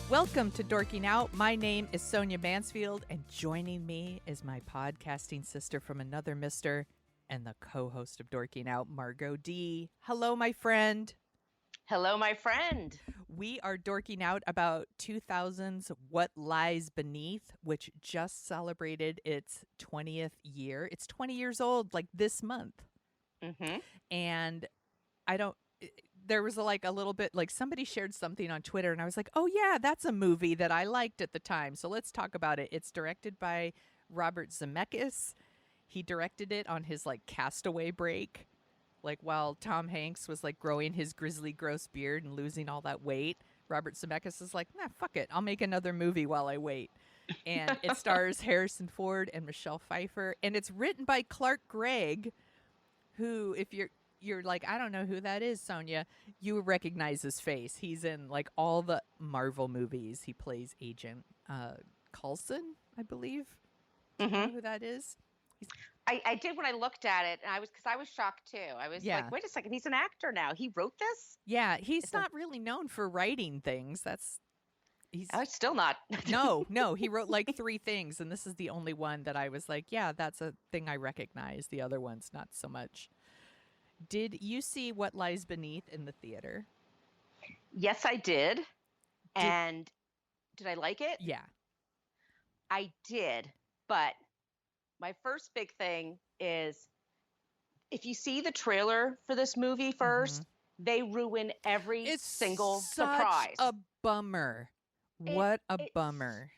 Welcome to Dorking Out. My name is Sonia Mansfield, and joining me is my podcasting sister from another mister and the co-host of Dorking Out, Margo D. Hello, my friend. Hello, my friend. We are dorking out about 2000's What Lies Beneath, which just celebrated its 20th year. It's 20 years old, like this month. Mm-hmm. And there was a little bit, like somebody shared something on Twitter and I was like, oh yeah, that's a movie that I liked at the time. So let's talk about it. It's directed by Robert Zemeckis. He directed it on his castaway break. Like while Tom Hanks was growing his grizzly gross beard and losing all that weight, Robert Zemeckis is like, nah, fuck it. I'll make another movie while I wait. And it stars Harrison Ford and Michelle Pfieffer. And it's written by Clark Gregg, who, if you're like, I don't know who that is, Sonia, you recognize his face. He's in all the Marvel movies. He plays Agent Coulson, I believe. Do you know who that is? I did when I looked at it, and I was shocked too. I was like, wait a second, he's an actor now. He wrote this? Yeah, he's not really known for writing things. He's still not. No, he wrote 3 things, and this is the only one that I was like, yeah, that's a thing I recognize. The other ones, not so much. Did you see What Lies Beneath in the theater? Yes, I did. And did I like it? Yeah. I did, but my first big thing is if you see the trailer for this movie first, they ruin every single surprise. It's a bummer. What a bummer.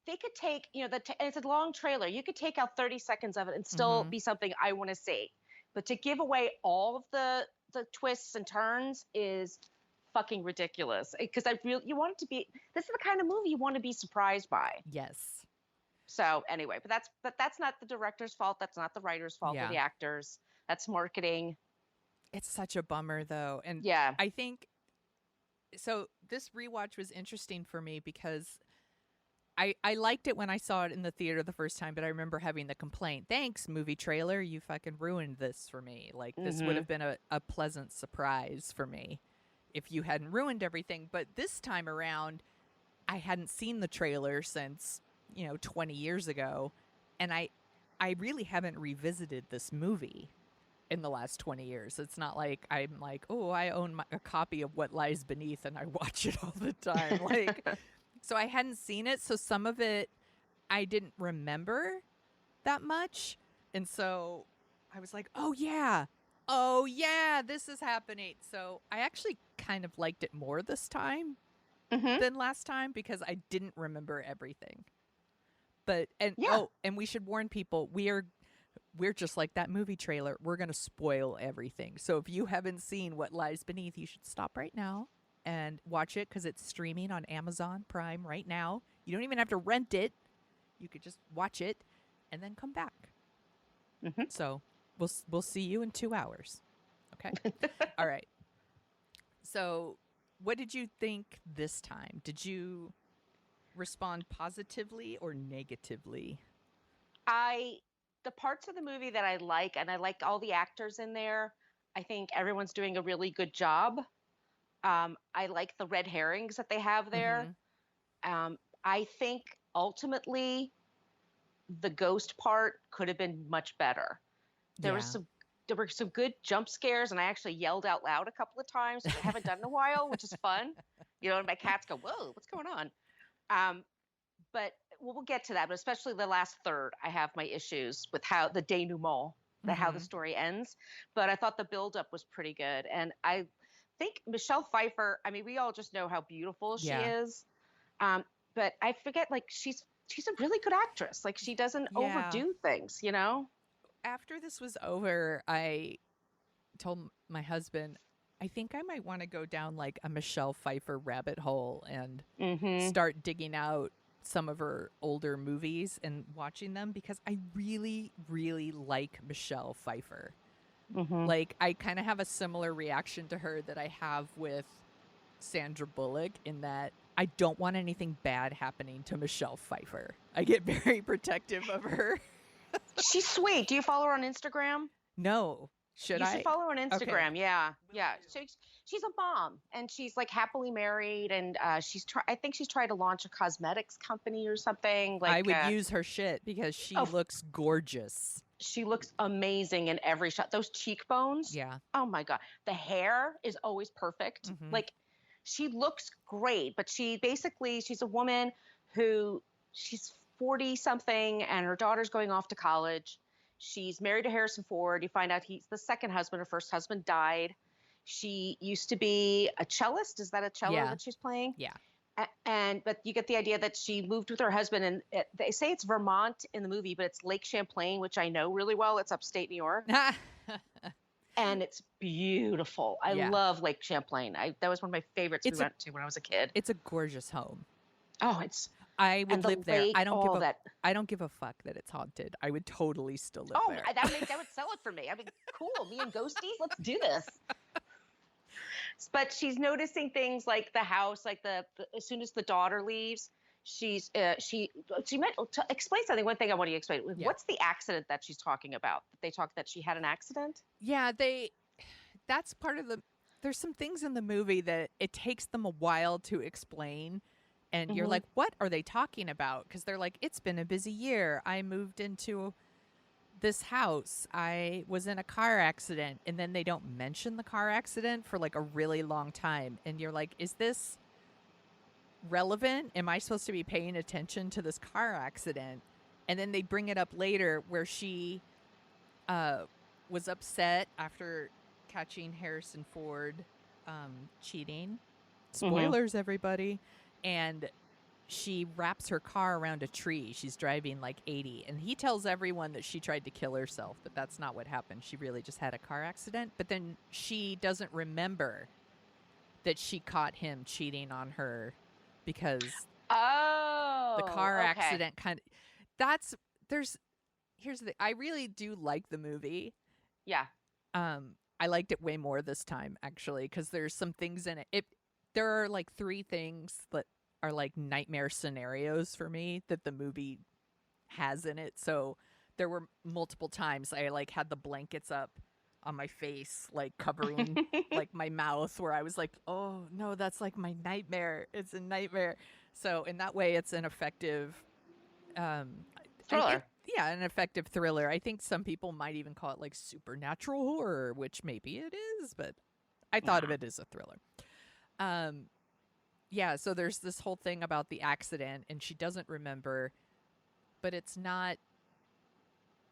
They could take, it's a long trailer. You could take out 30 seconds of it and still be something I want to see. But to give away all of the twists and turns is fucking ridiculous. Because you want it to be, this is the kind of movie you want to be surprised by. Yes. So anyway, but that's not the director's fault. That's not the writer's fault or the actors. That's marketing. It's such a bummer though. And I think, so this rewatch was interesting for me because I liked it when I saw it in the theater the first time, but I remember having the complaint, thanks movie trailer, you fucking ruined this for me. This would have been a pleasant surprise for me if you hadn't ruined everything. But this time around, I hadn't seen the trailer since 20 years ago. And I really haven't revisited this movie in the last 20 years. It's not like I'm like, oh, I own a copy of What Lies Beneath and I watch it all the time. So I hadn't seen it. So some of it I didn't remember that much. And so I was like, oh yeah, this is happening. So I actually kind of liked it more this time than last time because I didn't remember everything. And we should warn people, we're just like that movie trailer. We're going to spoil everything. So if you haven't seen What Lies Beneath, you should stop right now and watch it because it's streaming on Amazon Prime right now. You don't even have to rent it. You could just watch it and then come back. So we'll see you in 2 hours. Okay? All right. So what did you think this time? Did you respond positively or negatively? The parts of the movie that I like, and I like all the actors in there, I think everyone's doing a really good job. I like the red herrings that they have there. I think ultimately the ghost part could have been much better. There were some good jump scares, and I actually yelled out loud a couple of times, which I haven't done in a while, which is fun. And my cats go, whoa, what's going on? But we'll get to that. But especially the last third, I have my issues with how the denouement, how the story ends. But I thought the buildup was pretty good. And I think Michelle Pfieffer, I mean, we all just know how beautiful she is. But I forget, she's a really good actress. She doesn't overdo things, After this was over, I told my husband, I think I might want to go down a Michelle Pfieffer rabbit hole and start digging out some of her older movies and watching them because I really, really like Michelle Pfieffer. I kind of have a similar reaction to her that I have with Sandra Bullock in that I don't want anything bad happening to Michelle Pfieffer. I get very protective of her. She's sweet. Do you follow her on Instagram? No. You should follow her on Instagram. Okay. Yeah. She's a mom, and she's like happily married, and I think she's trying to launch a cosmetics company or something. Like I would use her shit because she looks gorgeous. She looks amazing in every shot. Those cheekbones. Yeah. Oh my God. The hair is always perfect. Mm-hmm. Like she looks great, but she's a woman who she's 40 something and her daughter's going off to college. She's married to Harrison Ford. You find out he's the second husband. Her first husband died. She used to be a cellist. Is that a cello that she's playing? Yeah. But you get the idea that she moved with her husband, and they say it's Vermont in the movie, but it's Lake Champlain, which I know really well. It's upstate New York. And it's beautiful. I love Lake Champlain. That was one of my favorites we went to when I was a kid. It's a gorgeous home. Oh, I would live there. I don't give a fuck that it's haunted. I would totally still live there. Oh, that would sell it for me. I mean, cool. Me and ghosties, let's do this. But she's noticing things like the house, like as soon as the daughter leaves, she might explain something. One thing I want to explain. Yeah. What's the accident that she's talking about? They talk that she had an accident? Yeah, that's part of there's some things in the movie that it takes them a while to explain. And you're like, what are they talking about? Because they're like, it's been a busy year. I moved into this house. I was in a car accident. And then they don't mention the car accident for like a really long time. And you're like, is this relevant? Am I supposed to be paying attention to this car accident? And then they bring it up later where she was upset after catching Harrison Ford cheating. Spoilers, everybody. And she wraps her car around a tree. She's driving like 80. And he tells everyone that she tried to kill herself, but that's not what happened. She really just had a car accident. But then she doesn't remember that she caught him cheating on her because the car accident kind of... Here's the... I really do like the movie. Yeah. I liked it way more this time, actually, because there's some things in it. There are like 3 things that are like nightmare scenarios for me that the movie has in it. So there were multiple times I like had the blankets up on my face, like covering like my mouth, where I was like, oh no, that's like my nightmare. It's a nightmare. So in that way, it's an effective thriller. An effective thriller. I think some people might even call it like supernatural horror, which maybe it is, but I thought of it as a thriller. So there's this whole thing about the accident and she doesn't remember, but it's not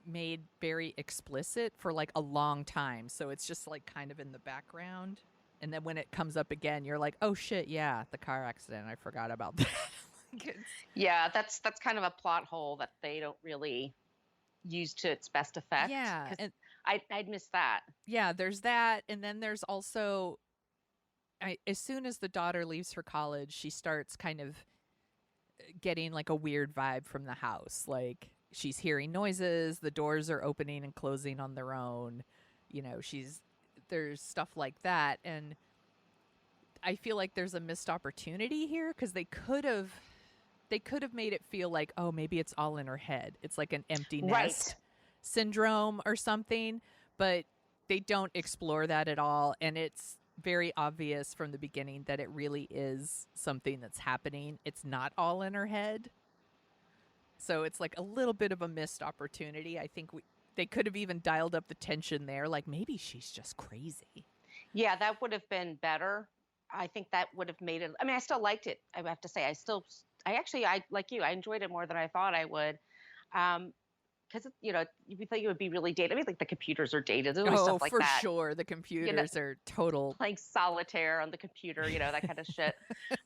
made very explicit for like a long time. So it's just like kind of in the background. And then when it comes up again, you're like, oh shit, yeah, the car accident. I forgot about that. Yeah, that's kind of a plot hole that they don't really use to its best effect. Yeah. And I'd miss that. Yeah, there's that. And then there's also... as soon as the daughter leaves for college, she starts kind of getting like a weird vibe from the house. Like she's hearing noises, the doors are opening and closing on their own. You know, there's stuff like that. And I feel like there's a missed opportunity here because they could have made it feel like, oh, maybe it's all in her head. It's like an empty nest syndrome or something, but they don't explore that at all. And it's very obvious from the beginning that it really is something that's happening. It's not all in her head. So it's like a little bit of a missed opportunity. I think they could have even dialed up the tension there. Like maybe she's just crazy. Yeah, that would have been better. I think that would have made it. I mean, I still liked it. I have to say, I like you. I enjoyed it more than I thought I would. Because, you think it would be really dated. I mean, like the computers are dated. There's stuff like that. For sure. The computers are total. Playing solitaire on the computer, that kind of shit.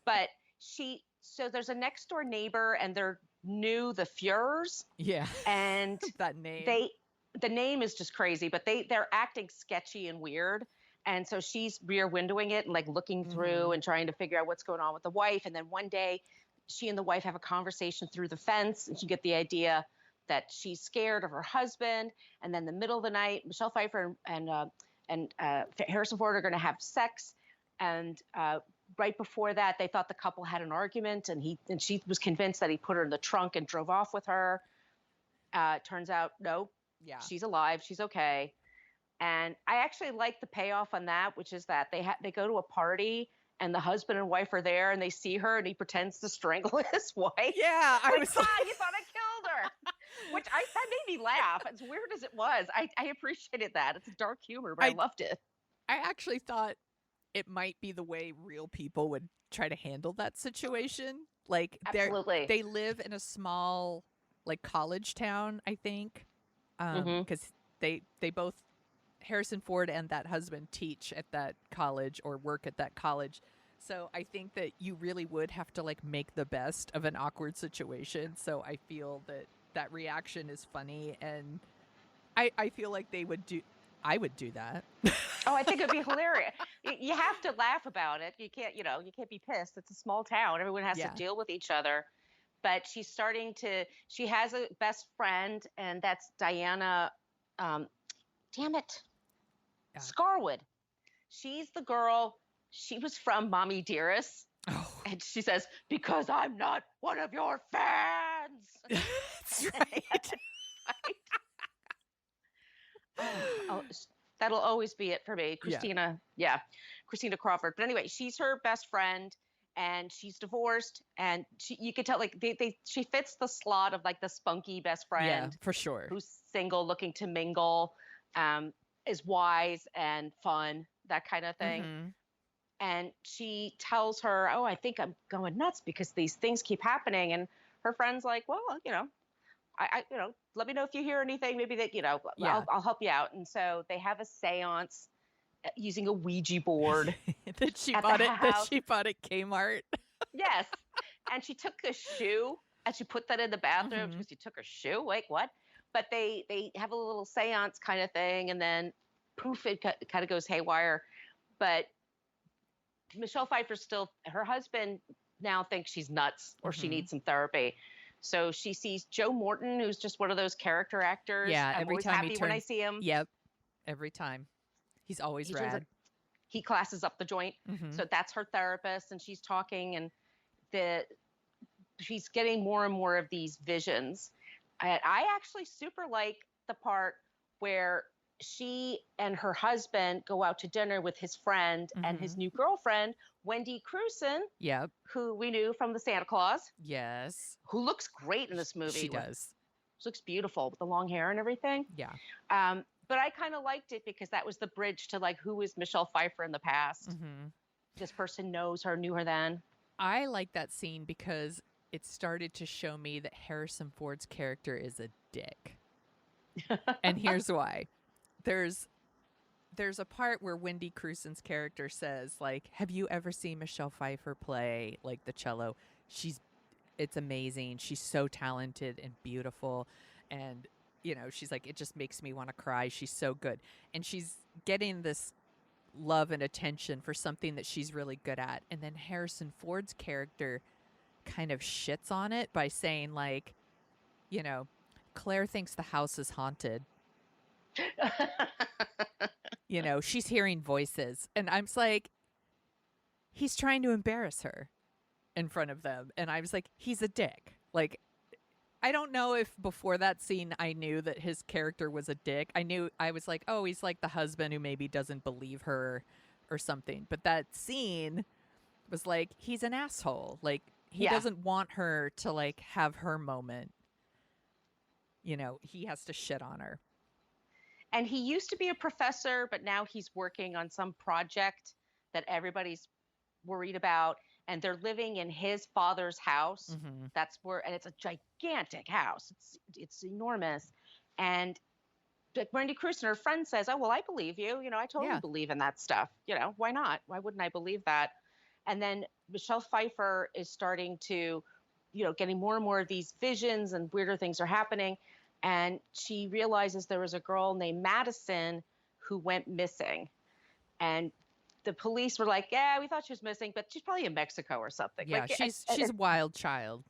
But so there's a next door neighbor and they're new, the Fuhrers. Yeah. And that name. The name is just crazy, but they're acting sketchy and weird. And so she's rear windowing it and like looking through and trying to figure out what's going on with the wife. And then one day she and the wife have a conversation through the fence and she get the idea that she's scared of her husband. And then in the middle of the night, Michelle Pfieffer and Harrison Ford are going to have sex. And right before that, they thought the couple had an argument and she was convinced that he put her in the trunk and drove off with her. Turns out, no, she's alive. She's okay. And I actually like the payoff on that, which is that they go to a party and the husband and wife are there and they see her and he pretends to strangle his wife. Yeah, I was like, you thought I killed her. That made me laugh. As weird as it was, I appreciated that. It's dark humor, but I loved it. I actually thought it might be the way real people would try to handle that situation. Like, absolutely, they live in a small, like, college town, I think, because they both, Harrison Ford and that husband, teach at that college or work at that college. So I think that you really would have to, like, make the best of an awkward situation. So I feel that reaction is funny, and I feel like I would do that. Oh, I think it'd be hilarious. You have to laugh about it. You can't be pissed. It's a small town. Everyone has to deal with each other. But she has a best friend, and that's Diana, damn it, Scarwood. She's the girl. She was from Mommy Dearest. Oh. And she says, because I'm not one of your fans. That's right. Oh, that'll always be it for me. Christina Crawford. But anyway, she's her best friend and she's divorced, and you could tell, like, she fits the slot of, like, the spunky best friend. Yeah, for sure. Who's single, looking to mingle, is wise and fun, that kind of thing. Mm-hmm. And she tells her, oh, I think I'm going nuts because these things keep happening. And her friend's like, well, I let me know if you hear anything, maybe that, I'll help you out. And so they have a seance using a Ouija board that she bought at Kmart. Yes. And she took a shoe and she put that in the bathroom because she took her shoe. Wait, what? But they have a little seance kind of thing, and then poof, it kind of goes haywire. But Michelle Pfeiffer her husband now thinks she's nuts or she needs some therapy. So she sees Joe Morton, who's just one of those character actors. Yeah, I'm always happy when I see him. Yep, every time. He's always rad. He classes up the joint. So that's her therapist, and she's talking, and she's getting more and more of these visions. I actually super like the part where she and her husband go out to dinner with his friend and his new girlfriend, Wendy Crewson. Yep. Who we knew from the Santa Claus. Yes. Who looks great in this movie. She does. She looks beautiful with the long hair and everything. Yeah. But I kind of liked it because that was the bridge to, like, who is Michelle Pfeiffer in the past? This person knew her then. I like that scene because it started to show me that Harrison Ford's character is a dick. And here's why. There's a part where Wendy Crewson's character says, like, have you ever seen Michelle Pfeiffer play, like, the cello? It's amazing. She's so talented and beautiful. And, she's like, it just makes me want to cry. She's so good. And she's getting this love and attention for something that she's really good at. And then Harrison Ford's character kind of shits on it by saying, like, Claire thinks the house is haunted. She's hearing voices. And I'm like, he's trying to embarrass her in front of them. And I was like, he's a dick. Like, I don't know if before that scene I knew that his character was a dick. I was like, oh, he's like the husband who maybe doesn't believe her or something. But that scene was like, he's an asshole. Like, he doesn't want her to, like, have her moment. He has to shit on her. And he used to be a professor, but now he's working on some project that everybody's worried about. And they're living in his father's house. That's where, and it's a gigantic house. It's enormous. And Wendy Crewson, her friend, says, oh, well, I believe you. I totally believe in that stuff. Why not? Why wouldn't I believe that? And then Michelle Pfeiffer is starting to, getting more and more of these visions and weirder things are happening. And she realizes there was a girl named Madison who went missing. And the police were like, yeah, we thought she was missing, but she's probably in Mexico or something. Yeah, like, she's a wild child.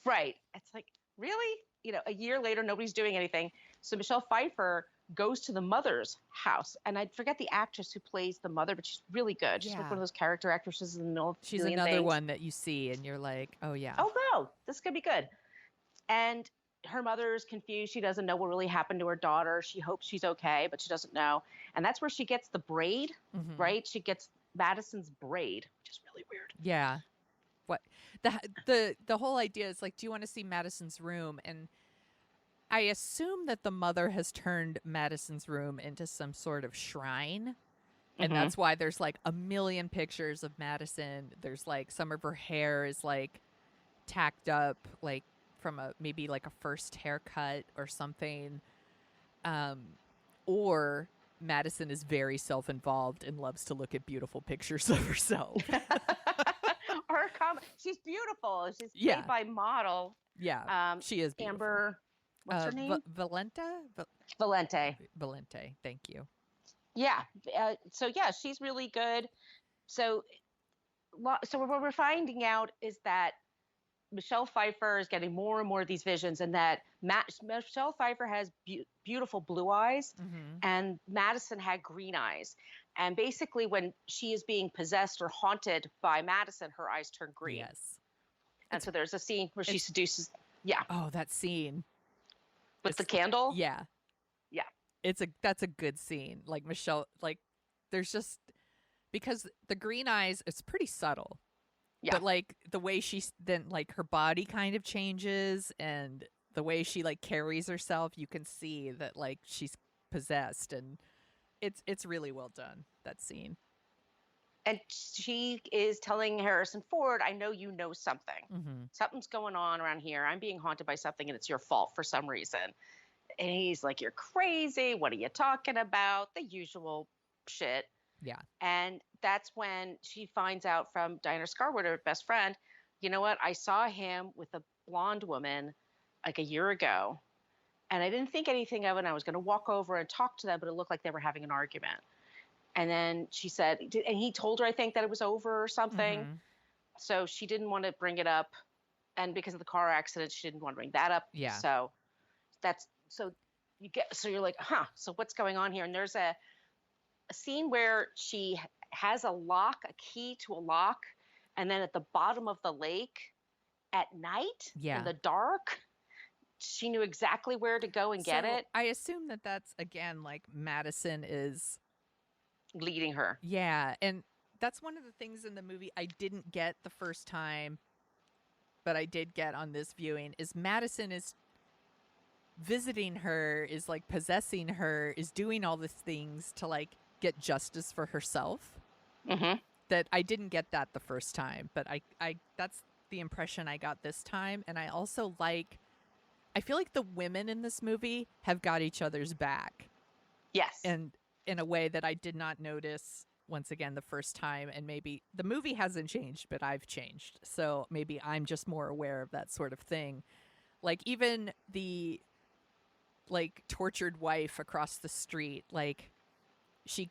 Right. It's like, really? A year later, nobody's doing anything. So Michelle Pfeiffer goes to the mother's house. And I forget the actress who plays the mother, but she's really good. She's like one of those character actresses in the middle of She's another one that you see and you're like, oh, yeah. Oh, no, this could be good. And her mother's confused. She doesn't know what really happened to her daughter. She hopes she's okay, but she doesn't know. And that's where she gets the braid, right? She gets Madison's braid, which is really weird. Yeah. What the whole idea is like, do you want to see Madison's room? And I assume that the mother has turned Madison's room into some sort of shrine. And that's why there's like a million pictures of Madison. There's like some of her hair is like tacked up, like from maybe like a first haircut or something. Or Madison is very self-involved and loves to look at beautiful pictures of herself. She's beautiful. She's played by model. Yeah, she is beautiful. Amber. What's her name? Valente. Valente. Thank you. Yeah. So yeah, she's really good. So what we're finding out is that Michelle Pfieffer is getting more and more of these visions, and that Michelle Pfieffer has beautiful blue eyes, and Madison had green eyes. And basically, when she is being possessed or haunted by Madison, her eyes turn green. Yes. And so there's a scene where she seduces. Yeah. Oh, that scene with the candle. Yeah. Yeah. That's a good scene. Like Michelle, like there's just, because the green eyes, it's pretty subtle. Yeah. But like the way she's then like her body kind of changes, and the way she like carries herself, you can see that like she's possessed, and it's really well done, that scene. And she is telling Harrison Ford, I know you know something. Something's going on around here. I'm being haunted by something, and it's your fault for some reason. And he's like, you're crazy. What are you talking about? The usual shit. Yeah. And that's when she finds out from Diana Scarwood, her best friend, you know what? I saw him with a blonde woman like a year ago, and I didn't think anything of it. And I was going to walk over and talk to them, but it looked like they were having an argument. And then she said, and he told her, I think, that it was over or something. So she didn't want to bring it up. And because of the car accident, she didn't want to bring that up. Yeah. So you're like, so what's going on here? And there's a scene where she has a key to a lock, and then at the bottom of the lake at night, in the dark, she knew exactly where to go and get it. I assume that that's, again, like Madison is leading her. Yeah, and that's one of the things in the movie I didn't get the first time, but I did get on this viewing, is Madison is visiting her, is like possessing her, is doing all these things to like get justice for herself. That I didn't get that the first time, but I that's the impression I got this time. And I also I feel like the women in this movie have got each other's back. Yes. And in a way that I did not notice once again the first time, and maybe the movie hasn't changed, but I've changed. So maybe I'm just more aware of that sort of thing. Like even the like tortured wife across the street, like she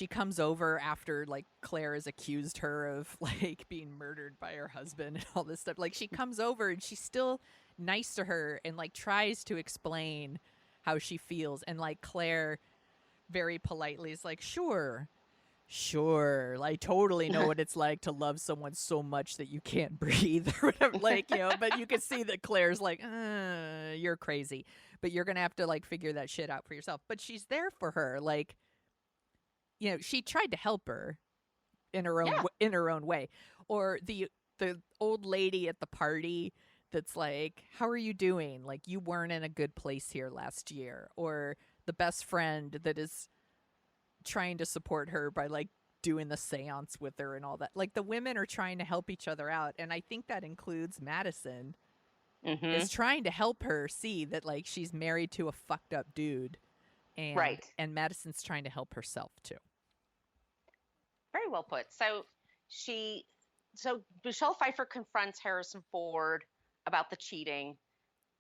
comes over after like Claire has accused her of like being murdered by her husband and all this stuff. Like she comes over and she's still nice to her and like tries to explain how she feels, and like Claire very politely is like, sure, I totally know what it's like to love someone so much that you can't breathe or whatever, like, but you can see that Claire's like, you're crazy, but you're gonna have to like figure that shit out for yourself. But she's there for her, like, she tried to help her in her own way. Or the old lady at the party that's like, how are you doing? Like, you weren't in a good place here last year. Or the best friend that is trying to support her by like doing the seance with her and all that. Like, the women are trying to help each other out. And I think that includes Madison is trying to help her see that like she's married to a fucked up dude. And Madison's trying to help herself too. Very well put. So Michelle Pfieffer confronts Harrison Ford about the cheating,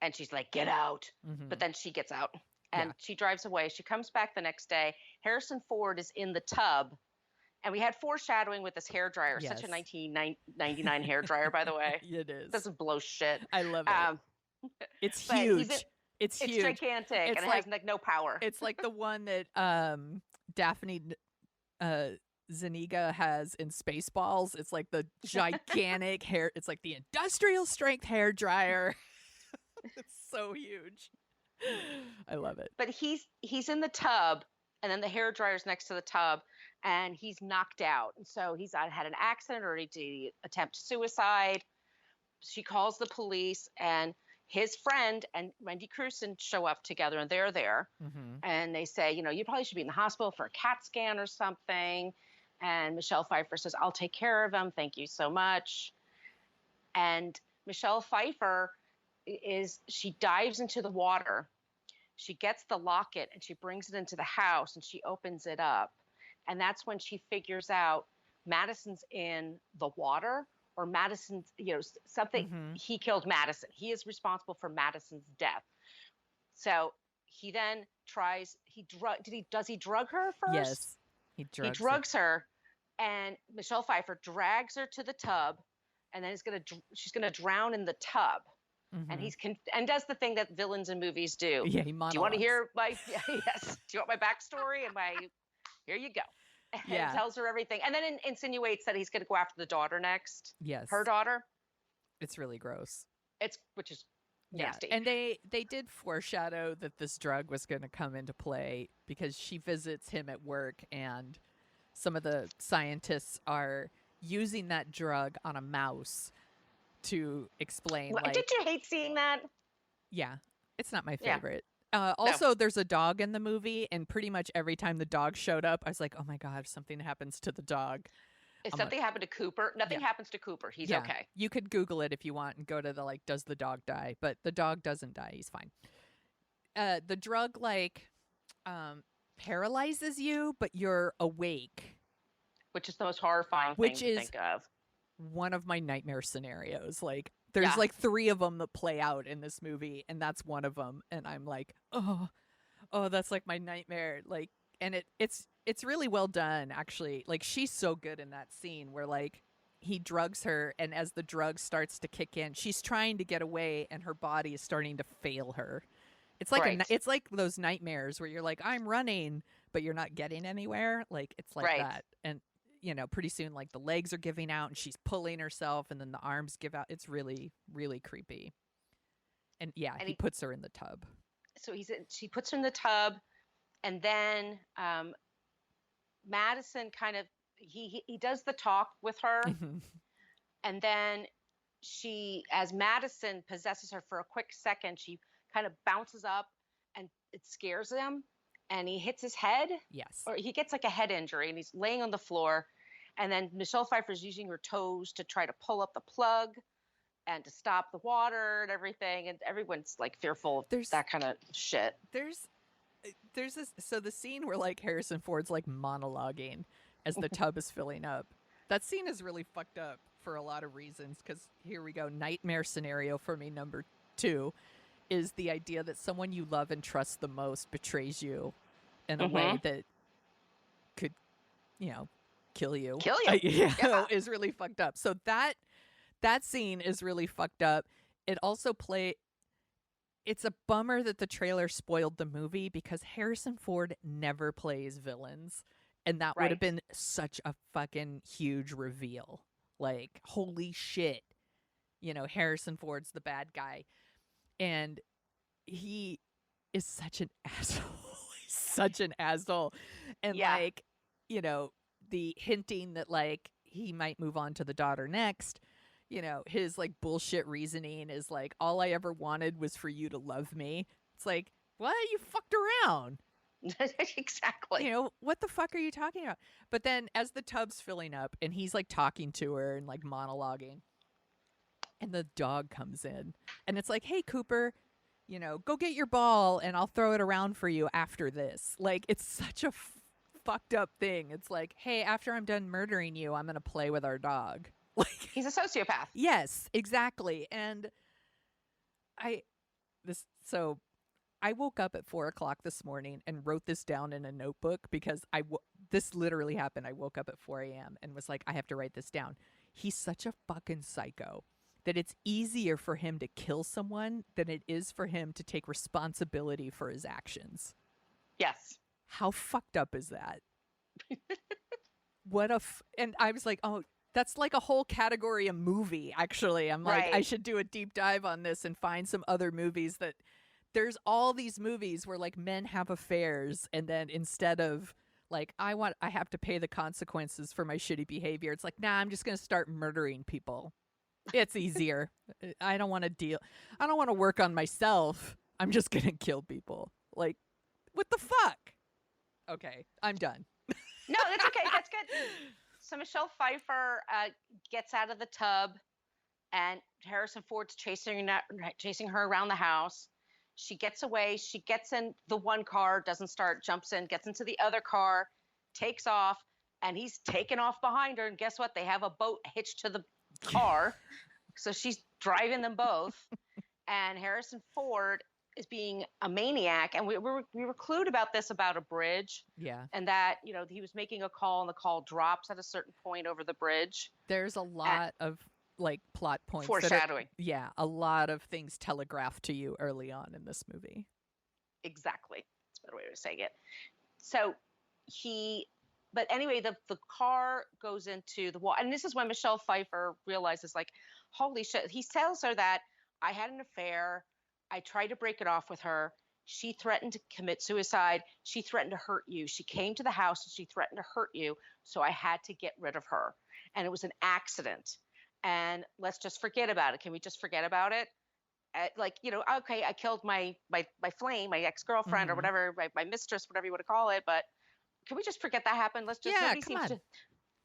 and she's like, get out. But then she gets out and she drives away. She comes back the next day. Harrison Ford is in the tub, and we had foreshadowing with this hairdryer. Such a 1999 hairdryer, by the way. It is. It doesn't blow shit. I love it. It's huge. It's huge. It's gigantic, and it has like no power. It's like the one that Daphne Zuniga has in Spaceballs. It's like the gigantic hair. It's like the industrial strength hair dryer. It's so huge. I love it. But he's in the tub, and then the hair dryer's next to the tub, and he's knocked out. And so he's had an accident or he attempt suicide. She calls the police, and his friend and Wendy Crewson show up together, and they're there. And they say, you probably should be in the hospital for a CAT scan or something. And Michelle Pfieffer says, I'll take care of him. Thank you so much. And Michelle Pfieffer she dives into the water. She gets the locket and she brings it into the house and she opens it up. And that's when she figures out Madison's in the water, or Madison's, something. He killed Madison. He is responsible for Madison's death. So he then does he drug her first? Yes. He drugs her, and Michelle Pfieffer drags her to the tub, and then she's gonna drown in the tub. And and does the thing that villains in movies do. Yeah, he monologues. Do you want to hear yes? Do you want my backstory? Here you go. And tells her everything, and then insinuates that he's going to go after the daughter next. Yes, her daughter. It's really gross. Which is nasty. And they did foreshadow that this drug was going to come into play because she visits him at work, and some of the scientists are using that drug on a mouse to explain. Did you hate seeing that? Yeah, it's not my favorite. Also, there's a dog in the movie, and pretty much every time the dog showed up, I was like, oh my God, if something happens to the dog. If something happened to Cooper, nothing happens to Cooper. He's okay. You could Google it if you want and go to the, does the dog die? But the dog doesn't die. He's fine. The drug, paralyzes you, but you're awake. Which is the most horrifying thing to think of. One of my nightmare scenarios. There's 3 of them that play out in this movie, and that's one of them. And I'm like, oh, that's my nightmare. And it's really well done, actually. She's so good in that scene where he drugs her, and as the drug starts to kick in, she's trying to get away, and her body is starting to fail her. It's it's like those nightmares where you're like, I'm running, but you're not getting anywhere. It's that. And pretty soon, the legs are giving out and she's pulling herself, and then the arms give out. It's really, really creepy. And he puts her in the tub. So she puts her in the tub, and then Madison he does the talk with her. And then as Madison possesses her for a quick second, she kind of bounces up, and it scares him. And he hits his head. Yes. Or he gets a head injury, and he's laying on the floor. And then Michelle Pfeiffer's using her toes to try to pull up the plug and to stop the water and everything. And everyone's fearful of that kind of shit. There's this. So the scene where Harrison Ford's monologuing as the tub is filling up. That scene is really fucked up for a lot of reasons. Because here we go. Nightmare scenario for me, number 2. Is the idea that someone you love and trust the most betrays you in a way that could, kill you. Is really fucked up. So that scene is really fucked up. It also it's a bummer that the trailer spoiled the movie, because Harrison Ford never plays villains. And that would have been such a fucking huge reveal. Holy shit. Harrison Ford's the bad guy. And he is such an asshole. He's such an asshole. And the hinting that he might move on to the daughter next, his bullshit reasoning is all I ever wanted was for you to love me. It's what? You fucked around. Exactly. What the fuck are you talking about? But then as the tub's filling up and he's talking to her and monologuing, and the dog comes in, and it's hey, Cooper, go get your ball and I'll throw it around for you after this. It's such a fucked up thing. It's hey, after I'm done murdering you, I'm going to play with our dog. He's a sociopath. Yes, exactly. And I woke up at 4:00 this morning and wrote this down in a notebook, because this literally happened. I woke up at 4 a.m. and was I have to write this down. He's such a fucking psycho that it's easier for him to kill someone than it is for him to take responsibility for his actions. Yes. How fucked up is that? And I was oh, That's like a whole category of movie, actually. I'm like, I should do a deep dive on this and find some other movies that there's all these movies where like men have affairs, and then instead of like, I have to pay the consequences for my shitty behavior, it's like, nah, I'm just going to start murdering people. It's easier. I don't want to work on myself. I'm just going to kill people. Like, what the fuck? Okay, I'm done. No, that's okay. That's good. So Michelle Pfieffer gets out of the tub, and Harrison Ford's chasing her around the house. She gets away. She gets in the one car, doesn't start, jumps in, gets into the other car, takes off, and he's taken off behind her. And guess what? They have a boat hitched to the car. So she's driving them both. And Harrison Ford is being a maniac, and we were clued about this about a bridge, and that he was making a call and the call drops at a certain point over the bridge. There's a lot of like plot points, foreshadowing. A lot of things telegraphed to you early on in this movie. Exactly, that's a better way of saying it. So but anyway, the car goes into the wall, and this is when Michelle Pfieffer realizes, like, holy shit. He tells her that I had an affair. I tried to break it off with her. She threatened to commit suicide. She threatened to hurt you. She came to the house and she threatened to hurt you. So I had to get rid of her. And it was an accident. And let's just forget about it. Can we just forget about it? Okay, I killed my flame, my ex-girlfriend, or whatever, my mistress, whatever you want to call it. But can we just forget that happened? Let's just,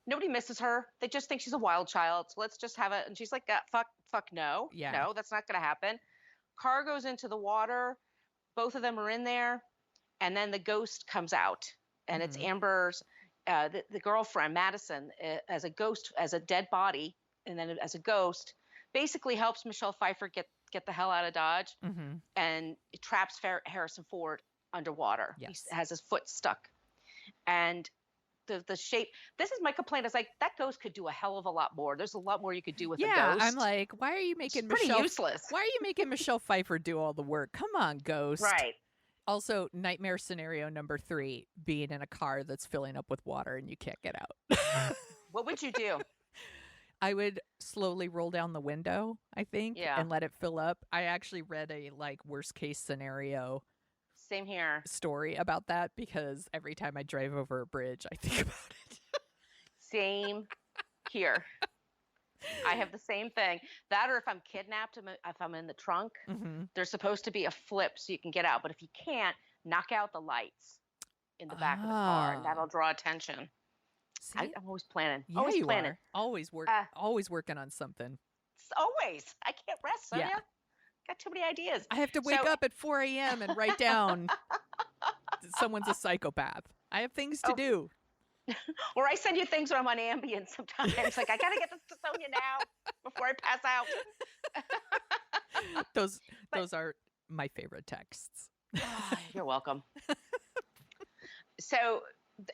nobody misses her. They just think she's a wild child. So let's just have it. And she's like, fuck no. Yeah. No, that's not going to happen. Car goes into the water. Both of them are in there. And then the ghost comes out. And it's Amber's, the girlfriend, Madison, as a ghost, as a dead body. And then as a ghost, basically helps Michelle Pfieffer get the hell out of Dodge. And it traps Harrison Ford underwater. Yes. He has his foot stuck. And the shape, this is my complaint, is like, that ghost could do a hell of a lot more. There's a lot more you could do with a ghost. Yeah, I'm like, why are you making Michelle useless? Why are you making Michelle Pfieffer do all the work? Come on, ghost. Right. Also, nightmare scenario number 3, being in a car that's filling up with water and you can't get out. What would you do? I would slowly roll down the window, I think, and let it fill up. I actually read a worst case scenario Same here. story about that, because every time I drive over a bridge, I think about it. Same here. I have the same thing. That, or if I'm kidnapped, if I'm in the trunk, there's supposed to be a flip so you can get out. But if you can't, knock out the lights in the back of the car, and that'll draw attention. See? I'm always planning. Yeah, always you planning. Are. Always working on something. Always. I can't rest, Sonia. Yeah. Got too many ideas. I have to wake up at 4 a.m. and write down someone's a psychopath. I have things to do. Or I send you things when I'm on Ambien sometimes. Like, I got to get this to Sonia now before I pass out. Those are my favorite texts. You're welcome. So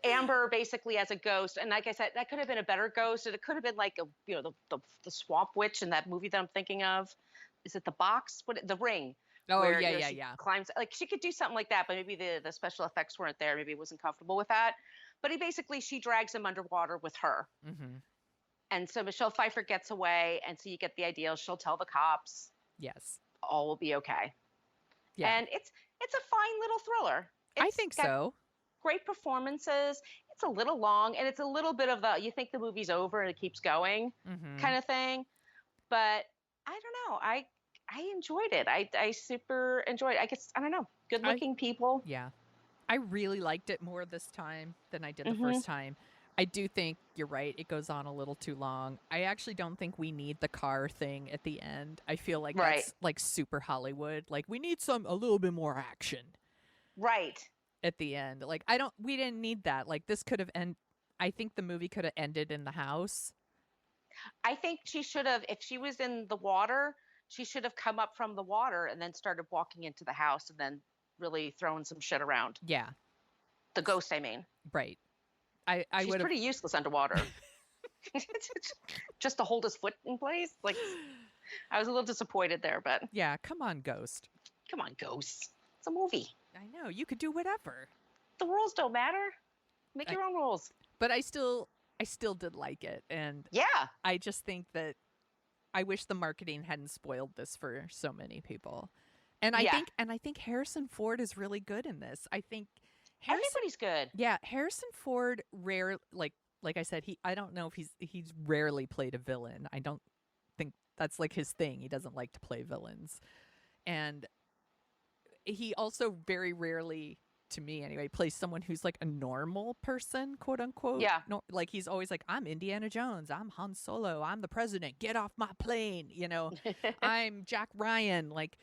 Amber basically as a ghost, and like I said, that could have been a better ghost. It could have been like the swamp witch in that movie that I'm thinking of. Is it The Box? The Ring? Oh, yeah. Climbs, like, she could do something like that, but maybe the special effects weren't there. Maybe it wasn't comfortable with that. But she drags him underwater with her. And so Michelle Pfieffer gets away, and so you get the idea. She'll tell the cops. Yes. All will be okay. Yeah. And it's a fine little thriller. I think so. Great performances. It's a little long, and it's a little bit of you think the movie's over and it keeps going kind of thing. But I don't know. I enjoyed it. I super enjoyed it. I guess, I don't know. Good looking people. Yeah. I really liked it more this time than I did the first time. I do think you're right. It goes on a little too long. I actually don't think we need the car thing at the end. I feel like that's like super Hollywood. Like, we need a little bit more action. Right. At the end. Like, we didn't need that. Like, this could have I think the movie could have ended in the house. I think she should have, if she was in the water, she should have come up from the water and then started walking into the house and then really throwing some shit around. Yeah. The ghost, I mean. Right. She's pretty useless underwater. Just to hold his foot in place. Like, I was a little disappointed there, but. Yeah, come on, ghost. Come on, ghost. It's a movie. I know. You could do whatever. The rules don't matter. Make your own rules. But I still I still did like it. And yeah, I just think that I wish the marketing hadn't spoiled this for so many people. And I think Harrison Ford is really good in this. I think everybody's good. Yeah, Harrison Ford like I said, I don't know if he's rarely played a villain. I don't think that's like his thing. He doesn't like to play villains. And he also very rarely, to me anyway, plays someone who's like a normal person, quote unquote. Yeah. No, like he's always like, I'm Indiana Jones, I'm Han Solo, I'm the president, get off my plane, I'm Jack Ryan. Like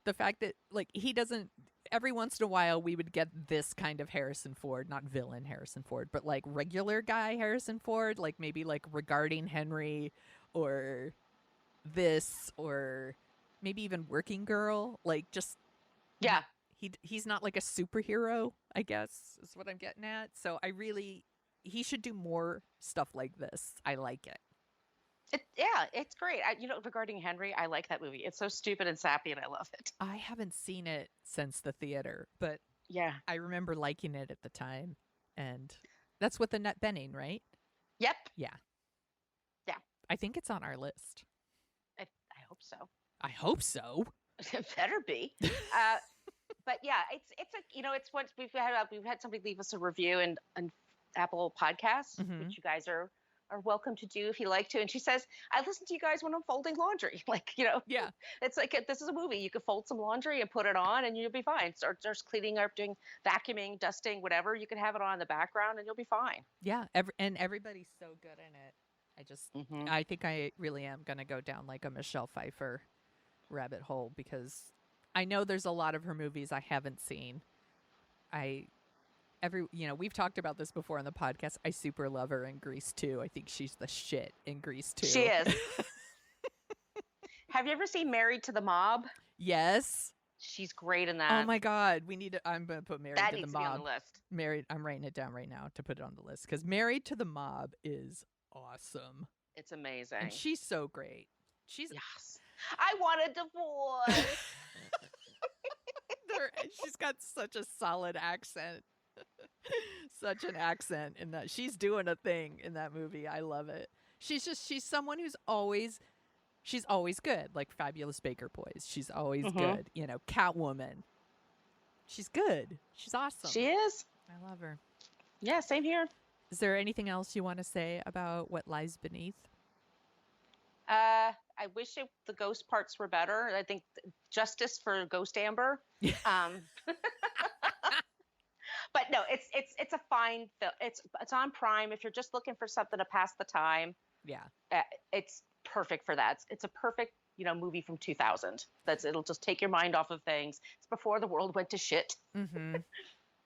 the fact that like he doesn't, every once in a while we would get this kind of Harrison Ford, not villain Harrison Ford, but like regular guy Harrison Ford, like maybe like Regarding Henry or this, or maybe even Working Girl, like just he's not like a superhero, I guess is what I'm getting at. So he should do more stuff like this. I like it. It's great. Regarding Henry, I like that movie. It's so stupid and sappy, and I love it. I haven't seen it since the theater, but yeah, I remember liking it at the time. And that's with Annette Bening, right? Yep. Yeah. Yeah. I think it's on our list. I hope so. I hope so. It better be. But yeah, it's what we've had somebody leave us a review and Apple Podcasts, which you guys are welcome to do if you like to. And she says, I listen to you guys when I'm folding laundry. Like, yeah, it's like, this is a movie. You could fold some laundry and put it on and you'll be fine. Start cleaning up, doing vacuuming, dusting, whatever. You can have it on in the background and you'll be fine. Yeah. And everybody's so good in it. I think I really am going to go down like a Michelle Pfieffer rabbit hole, because I know there's a lot of her movies I haven't seen. We've talked about this before on the podcast. I super love her in Grease 2. I think she's the shit in Grease 2. She is. Have you ever seen Married to the Mob? Yes. She's great in that. Oh my God. I'm going to put Married to the Mob. That needs to be on the list. Married. I'm writing it down right now to put it on the list, because Married to the Mob is awesome. It's amazing. And she's so great. Yes. I want a divorce. She's got such a solid accent. Such an accent in that. She's doing a thing in that movie. I love it. She's someone who's always good. Like Fabulous Baker Boys. She's always good. Catwoman. She's good. She's awesome. She is. I love her. Yeah, same here. Is there anything else you want to say about What Lies Beneath? I wish the ghost parts were better. I think justice for Ghost Amber. But no, it's a fine film. It's on Prime. If you're just looking for something to pass the time, it's perfect for that. It's a perfect movie from 2000. It'll just take your mind off of things. It's before the world went to shit. Mm-hmm.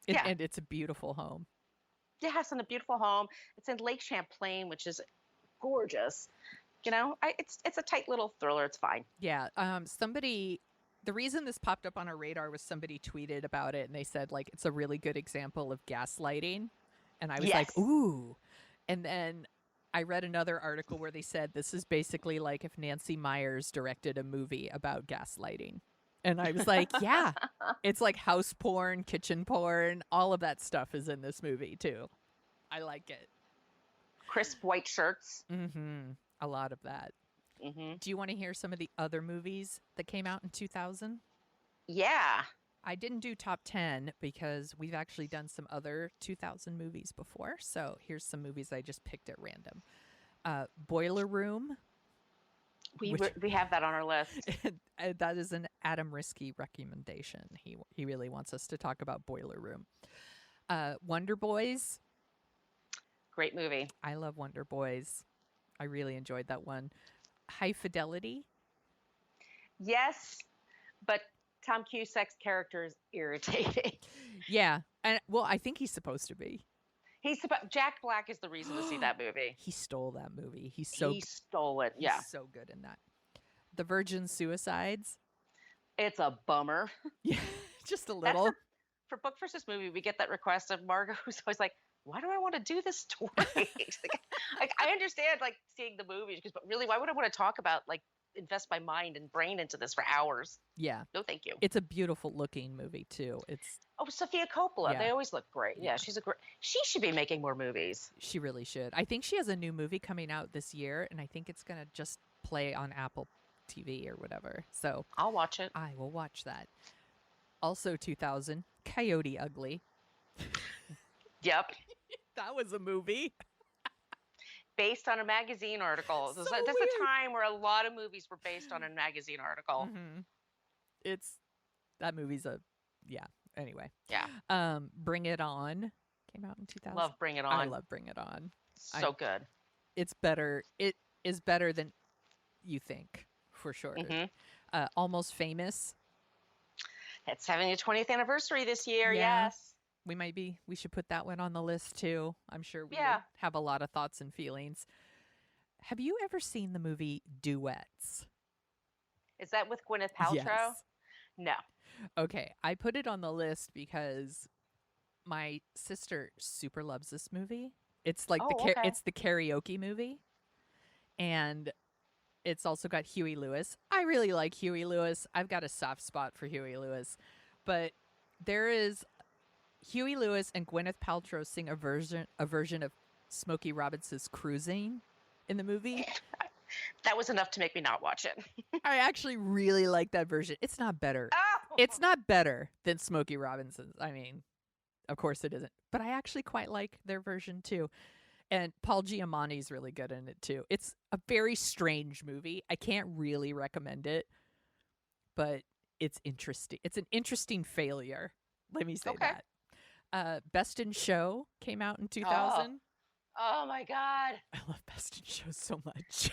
And it's a beautiful home. Yes, and a beautiful home. It's in Lake Champlain, which is gorgeous. It's a tight little thriller. It's fine. Yeah. The reason this popped up on our radar was somebody tweeted about it, and they said like it's a really good example of gaslighting, and I was like, ooh. And then I read another article where they said this is basically like if Nancy Meyers directed a movie about gaslighting, and I was like, yeah, it's like house porn, kitchen porn, all of that stuff is in this movie too. I like it. Crisp white shirts. Mm-hmm. A lot of that. Mm-hmm. Do you want to hear some of the other movies that came out in 2000? Yeah. I didn't do top 10 because we've actually done some other 2000 movies before. So here's some movies I just picked at random. Boiler Room. We have that on our list. That is an Adam Risky recommendation. He really wants us to talk about Boiler Room. Wonder Boys. Great movie. I love Wonder Boys. I really enjoyed that one. High Fidelity. Yes, but Tom Cusack's character is irritating. Yeah, and I think he's supposed to be. Jack Black is the reason to see that movie. He stole that movie. He stole it. Yeah, he's so good in that. The Virgin Suicides. It's a bummer. Yeah, just a little. For Book versus Movie, we get that request of Margo, who's always like, why do I want to do this story? Like, I understand like seeing the movies, but really, why would I want to talk about like invest my mind and brain into this for hours. Yeah. No, thank you. It's a beautiful looking movie too. Sofia Coppola. They always look great. Yeah, she should be making more movies. She really should. I think she has a new movie coming out this year, and I think it's going to just play on Apple TV or whatever. So I'll watch it. I will watch that. Also 2000, Coyote Ugly. Yep. That was a movie. Based on a magazine article. So that's a time where a lot of movies were based on a magazine article. Mm-hmm. That movie's anyway. Yeah. Bring It On came out in 2000. Love Bring It On. I love Bring It On. So good. It's better. It is better than you think, for sure. Mm-hmm. Almost Famous. It's having a 20th anniversary this year. Yeah. Yes. We should put that one on the list too. I'm sure we would have a lot of thoughts and feelings. Have you ever seen the movie Duets? Is that with Gwyneth Paltrow? Yes. No. Okay, I put it on the list because my sister super loves this movie. It's like it's the karaoke movie, and it's also got Huey Lewis. I really like Huey Lewis. I've got a soft spot for Huey Lewis, but there is Huey Lewis and Gwyneth Paltrow sing a version of Smokey Robinson's Cruising in the movie. That was enough to make me not watch it. I actually really like that version. It's not better. Oh! It's not better than Smokey Robinson's. I mean, of course it isn't. But I actually quite like their version too. And Paul Giamatti's really good in it too. It's a very strange movie. I can't really recommend it, but it's interesting. It's an interesting failure. Let me say that. Best in Show came out in 2000. Oh my God. I love Best in Show so much.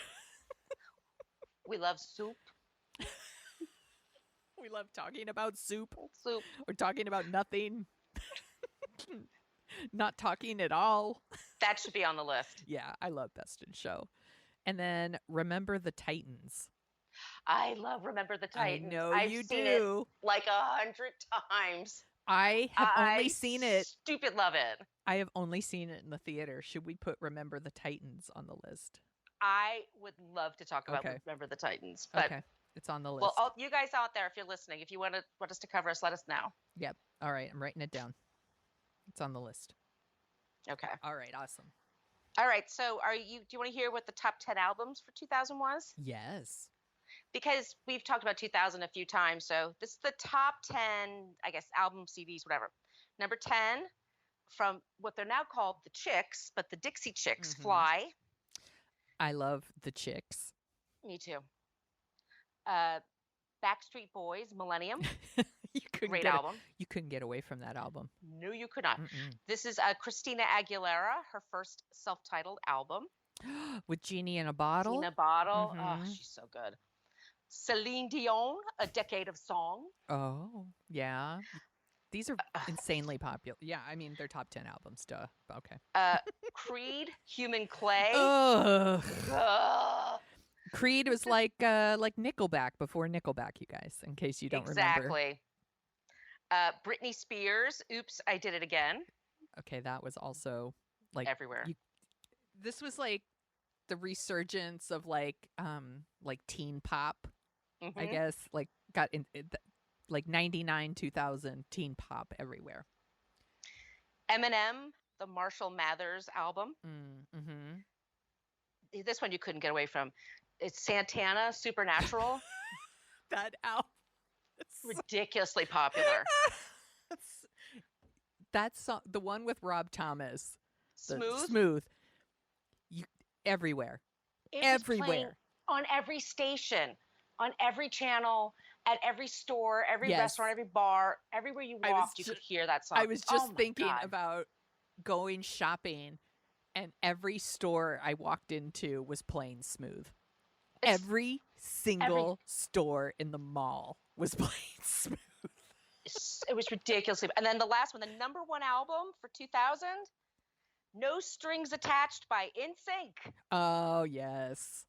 We love soup. We love talking about soup. Soup. Or talking about nothing. Not talking at all. That should be on the list. Yeah, I love Best in Show. And then Remember the Titans. I love Remember the Titans. I know I've you seen do. It like 100 times. I have only seen it. Stupid love it. I have only seen it in the theater. Should we put Remember the Titans on the list? I would love to talk about Remember the Titans. But okay, it's on the list. Well, you guys out there, if you're listening, if you want us to cover us, let us know. Yep. All right, I'm writing it down. It's on the list. Okay. All right, awesome. All right, so do you want to hear what the top 10 albums for 2000 was? Yes. Because we've talked about 2000 a few times, so this is the top 10, I guess, album, CDs, whatever. Number 10, from what they're now called the Chicks, but the Dixie Chicks, Fly. I love the Chicks. Me too. Backstreet Boys, Millennium. Great album. You couldn't get away from that album. No, you could not. Mm-mm. This is Christina Aguilera, her first self-titled album. With Genie in a Bottle? Genie in a Bottle. Oh, she's so good. Celine Dion, A Decade of Song. Oh, yeah. These are insanely popular. Yeah, I mean, they're top 10 albums, duh. Okay. Creed, Human Clay. Ugh. Creed was like Nickelback before Nickelback, you guys, in case you don't remember. Exactly. Britney Spears, Oops, I Did It Again. Okay, that was also like everywhere. This was like the resurgence of like teen pop, I guess. Like got in like 99, 2000 teen pop everywhere. Eminem, the Marshall Mathers album. This one you couldn't get away from. It's Santana, Supernatural. That album. Ridiculously popular. That's the one with Rob Thomas. Smooth. Everywhere. Everywhere. On every station, on every channel, at every store, every restaurant, every bar, everywhere you walked, you could hear that song. I was just thinking about going shopping, and every store I walked into was playing Smooth. Every single store in the mall was playing Smooth. It was ridiculously. And then the last one, the number one album for 2000, No Strings Attached by NSYNC. Oh, yes.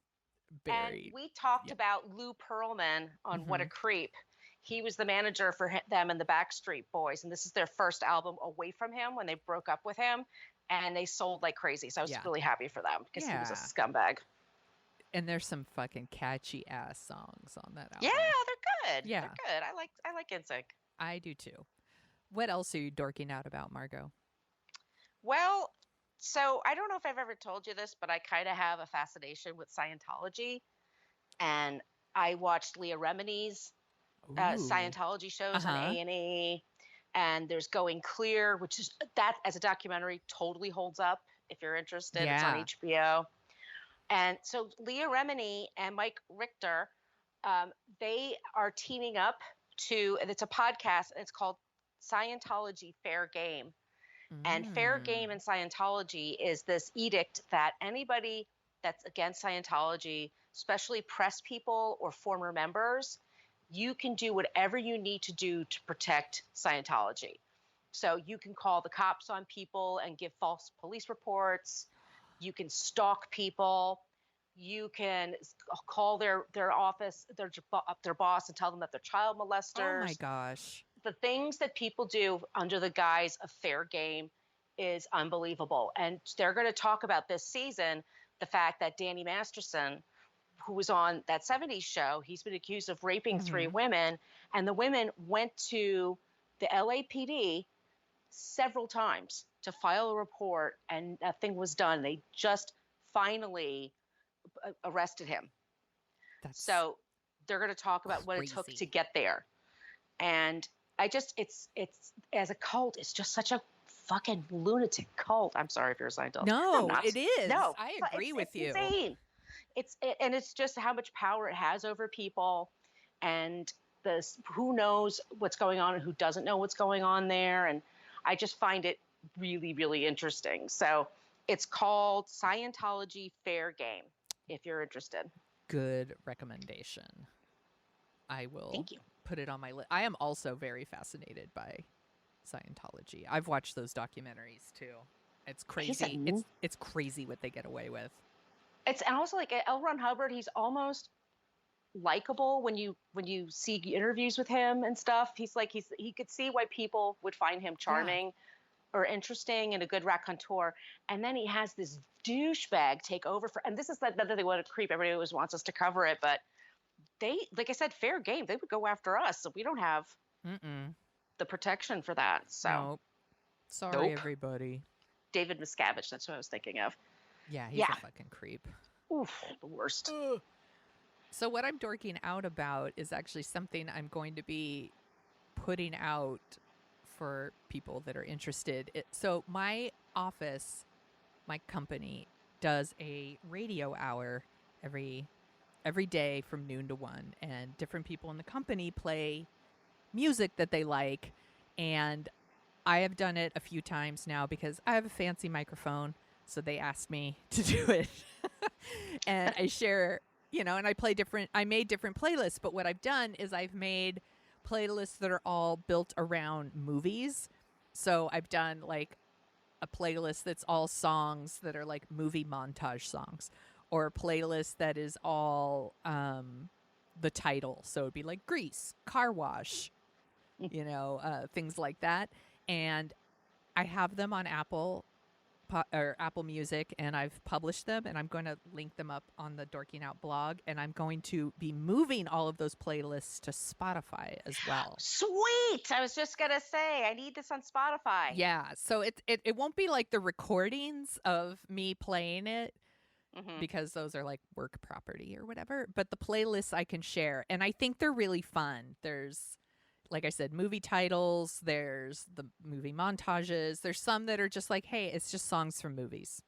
Buried. And we talked about Lou Pearlman on What a Creep. He was the manager for them and the Backstreet Boys. And this is their first album away from him when they broke up with him. And they sold like crazy. So I was really happy for them because he was a scumbag. And there's some fucking catchy ass songs on that album. Yeah, they're good. Yeah. They're good. I like NSYNC. I do too. What else are you dorking out about, Margo? Well, so I don't know if I've ever told you this, but I kind of have a fascination with Scientology. And I watched Leah Remini's Scientology shows on A&E. And there's Going Clear, which is that as a documentary totally holds up if you're interested. Yeah. It's on HBO. And so Leah Remini and Mike Richter, they are teaming up and it's a podcast, and it's called Scientology Fair Game. And fair game in Scientology is this edict that anybody that's against Scientology, especially press people or former members, you can do whatever you need to do to protect Scientology. So you can call the cops on people and give false police reports. You can stalk people. You can call their office, their boss, and tell them that they're child molesters. Oh my gosh. The things that people do under the guise of fair game is unbelievable. And they're going to talk about this season, the fact that Danny Masterson, who was on that 70s show, he's been accused of raping 3 women. And the women went to the LAPD several times to file a report, and nothing was done. They just finally arrested him. So they're going to talk about what it took to get there. And it's as a cult, it's just such a fucking lunatic cult. I'm sorry if you're a Scientologist. No, it is. No, I agree with you. Insane. And it's just how much power it has over people, and who knows what's going on and who doesn't know what's going on there. And I just find it really, really interesting. So it's called Scientology Fair Game, if you're interested. Good recommendation. I will Thank you. Put it on my list. I am also very fascinated by Scientology. I've watched those documentaries too. It's crazy. It's crazy what they get away with. And also like L. Ron Hubbard, he's almost likable when you see interviews with him and stuff. He's like he could see why people would find him charming or interesting and a good raconteur. And then he has this douchebag take over and this is another thing, what a creep. Everybody always wants us to cover it, but they, like I said, fair game. They would go after us, so we don't have the protection for that. So, nope. Sorry, everybody. David Miscavige, that's what I was thinking of. Yeah, he's a fucking creep. Oof, the worst. So what I'm dorking out about is actually something I'm going to be putting out for people that are interested. So my office, my company, does a radio hour every day from noon to 1, and different people in the company play music that they like. And I have done it a few times now because I have a fancy microphone, so they asked me to do it. And I share, and I made different playlists, but what I've done is I've made playlists that are all built around movies. So I've done like a playlist that's all songs that are like movie montage songs, or a playlist that is all the title. So it'd be like Grease, Car Wash, things like that. And I have them on Apple Music, and I've published them, and I'm going to link them up on the Dorking Out blog, and I'm going to be moving all of those playlists to Spotify as well. Sweet! I was just going to say, I need this on Spotify. Yeah, so it won't be like the recordings of me playing it, because those are like work property or whatever, but the playlists I can share, and I think they're really fun. There's, like I said, movie titles, there's the movie montages, there's some that are just like, hey, it's just songs from movies.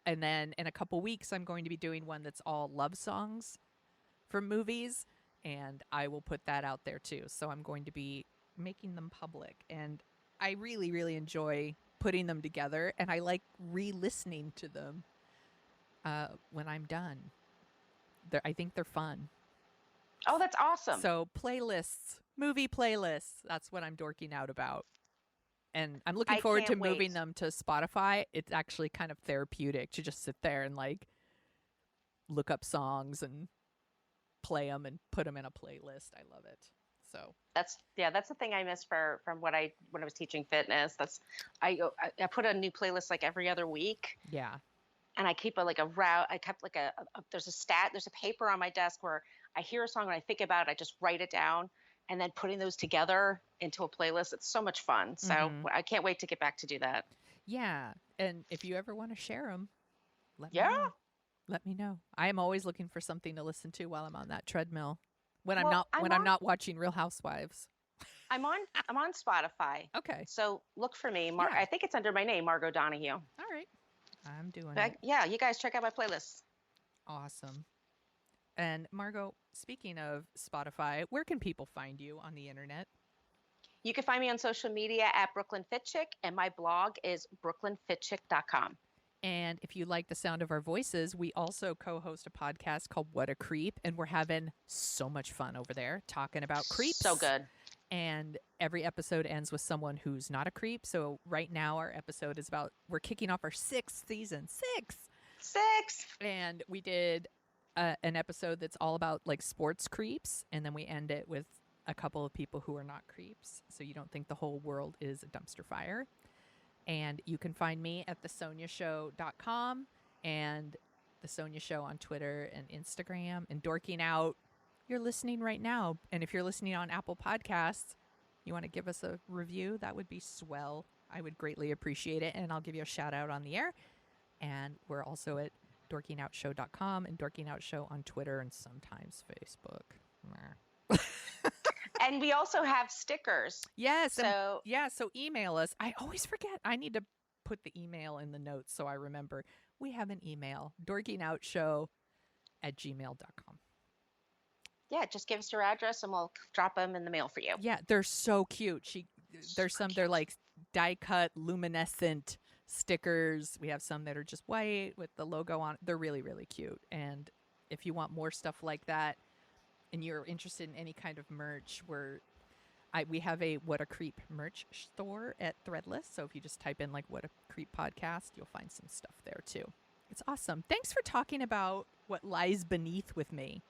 And then in a couple weeks, I'm going to be doing one that's all love songs from movies, and I will put that out there too. So I'm going to be making them public, and I really, really enjoy putting them together, and I like re-listening to them when I'm done. I think they're fun. Oh, that's awesome. So playlists, movie playlists, that's what I'm dorking out about. And I'm looking forward to moving them to Spotify. It's actually kind of therapeutic to just sit there and like look up songs and play them and put them in a playlist. I love it. So that's the thing I miss from when I was teaching fitness. I put a new playlist like every other week. Yeah. and I keep a route. I kept there's a paper on my desk where I hear a song and I think about it. I just write it down, and then putting those together into a playlist. It's so much fun. So I can't wait to get back to do that. Yeah. And if you ever want to share them, let me Yeah. know. Let me know. I am always looking for something to listen to while I'm on that treadmill. When I'm not watching Real Housewives. I'm on Spotify. Okay. So look for me. I think it's under my name, Margo Donahue. All right. I'm doing it. Yeah, you guys check out my playlist. Awesome. And Margo, speaking of Spotify, where can people find you on the internet? You can find me on social media at Brooklyn Fit Chick, and my blog is brooklynfitchick.com. And if you like the sound of our voices, we also co-host a podcast called What a Creep, and we're having so much fun over there talking about creeps. So good. And every episode ends with someone who's not a creep. So right now our episode is we're kicking off our 6th season. 6! And we did an episode that's all about like sports creeps. And then we end it with a couple of people who are not creeps. So you don't think the whole world is a dumpster fire. And you can find me at thesoniashow.com and The Sonia Show on Twitter and Instagram, and Dorking Out. You're listening right now. And if you're listening on Apple Podcasts, you want to give us a review, that would be swell. I would greatly appreciate it. And I'll give you a shout out on the air. And we're also at dorkingoutshow.com and Dorking Out Show on Twitter and sometimes Facebook. And we also have stickers. Yes. So email us. I always forget. I need to put the email in the notes so I remember. We have an email, dorkingoutshow@gmail.com. Yeah, just give us your address and we'll drop them in the mail for you. Yeah, they're so cute. They're like die cut, luminescent stickers. We have some that are just white with the logo on. They're really, really cute. And if you want more stuff like that, and you're interested in any kind of merch, we have a What a Creep merch store at Threadless. So if you just type in like What a Creep podcast, you'll find some stuff there too. It's awesome. Thanks for talking about what lies beneath with me.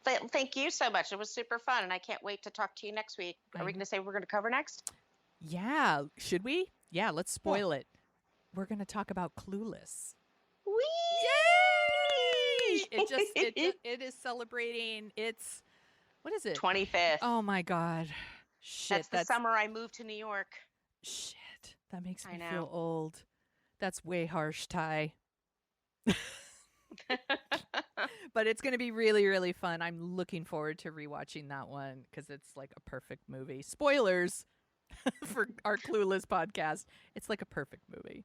Thank you so much. It was super fun, and I can't wait to talk to you next week. Are we going to say what we're going to cover next? Yeah. Should we? Yeah, let's spoil it. We're going to talk about Clueless. Whee! Yay! It is celebrating its, what is it? 25th. Oh my God. Shit. That's the summer I moved to New York. Shit. That makes me feel old. That's way harsh, Ty. But it's going to be really, really fun. I'm looking forward to rewatching that one because it's like a perfect movie. Spoilers for our Clueless podcast. It's like a perfect movie.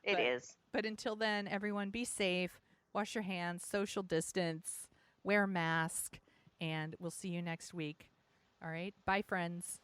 It is. But until then, everyone be safe. Wash your hands, social distance, wear a mask, and we'll see you next week. All right? Bye, friends.